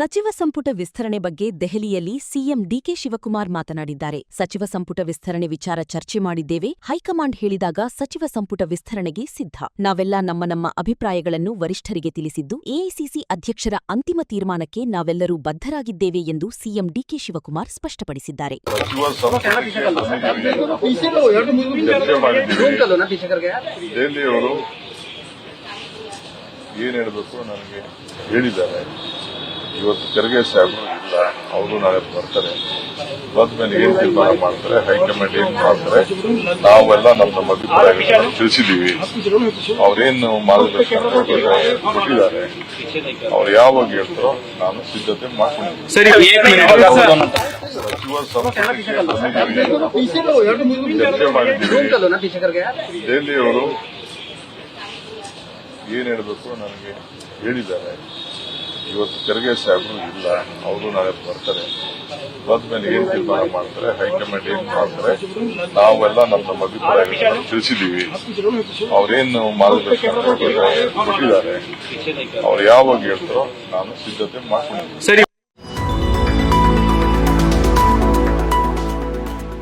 ಸಚಿವ ಸಂಪುಟ ವಿಸ್ತರಣೆ ಬಗ್ಗೆ ದೆಹಲಿಯಲ್ಲಿ ಸಿಎಂ ಡಿಕೆ ಶಿವಕುಮಾರ್ ಮಾತನಾಡಿದ್ದಾರೆ. ಸಚಿವ ಸಂಪುಟ ವಿಸ್ತರಣೆ ವಿಚಾರ ಚರ್ಚೆ ಮಾಡಿದ್ದೇವೆ. ಹೈಕಮಾಂಡ್ ಹೇಳಿದಾಗ ಸಚಿವ ಸಂಪುಟ ವಿಸ್ತರಣೆಗೆ ಸಿದ್ಧ. ನಾವೆಲ್ಲ ನಮ್ಮ ಅಭಿಪ್ರಾಯಗಳನ್ನು ವರಿಷ್ಠರಿಗೆ ತಿಳಿಸಿದ್ದು, ಎಐಸಿಸಿ ಅಧ್ಯಕ್ಷರ ಅಂತಿಮ ತೀರ್ಮಾನಕ್ಕೆ ನಾವೆಲ್ಲರೂ ಬದ್ಧರಾಗಿದ್ದೇವೆ ಎಂದು ಸಿಎಂ ಡಿಕೆ ಶಿವಕುಮಾರ್ ಸ್ಪಷ್ಟಪಡಿಸಿದ್ದಾರೆ. ಏನ್ ಹೇಳಬೇಕು ನನಗೆ ಹೇಳಿದ್ದಾರೆ. ಇವತ್ತು ಖರ್ಗೆ ಸಾಹೇಬರು ಇಲ್ಲ, ಅವರು ನಾಳೆ ಬರ್ತಾರೆ. ಬಂದ್ಮೇಲೆ ಏನ್ ತೀರ್ಮಾನ ಮಾಡ್ತಾರೆ, ಹೈಕಮಾಂಡ್ ಏನ್ ಮಾಡ್ತಾರೆ, ನಾವೆಲ್ಲ ನಮ್ಮ ಅಭಿಪ್ರಾಯಗಳನ್ನು ತಿಳಿಸಿದೀವಿ. ಅವ್ರೇನು ಮಾರ್ಗದರ್ಶನ ಕೊಟ್ಟಿದ್ದಾರೆ, ಅವ್ರು ಯಾವಾಗ ಹೇಳ್ತಾರೋ ನಾನು ಸಿದ್ಧತೆ ಮಾಡ್ಕೊಂಡಿದ್ದೀನಿ. ಸಚಿವ ಸಂಪುಟಕ್ಕೆ ಚರ್ಚೆ ಮಾಡಿದ್ದೀವಿ. ದೆಹಲಿಯವರು ಏನ್ ಹೇಳಬೇಕು ನನಗೆ ಹೇಳಿದ್ದಾರೆ. ಇವತ್ತು ಖರ್ಗೆ ಸಾಹೇಬರು ಇಲ್ಲ, ಅವರು ನಾಳೆ ಬರ್ತಾರೆ. ಬಂದ್ಮೇಲೆ ಏನ್ ತೀರ್ಮಾನ ಮಾಡ್ತಾರೆ, ಹೈಕಮಾಂಡ್ ಏನ್ ಮಾಡ್ತಾರೆ, ನಾವೆಲ್ಲ ನಮ್ಮ ಅಭಿಪ್ರಾಯಗಳನ್ನು ತಿಳಿಸಿದೀವಿ. ಅವ್ರೇನು ಮಾರ್ಗದರ್ಶನ ಕೊಟ್ಟಿದ್ದಾರೆ, ಅವ್ರು ಯಾವಾಗ ಹೇಳ್ತಾರೋ ನಾನು ಸಿದ್ಧತೆ ಮಾಡ್ಕೊಂಡಿದ್ದೀನಿ.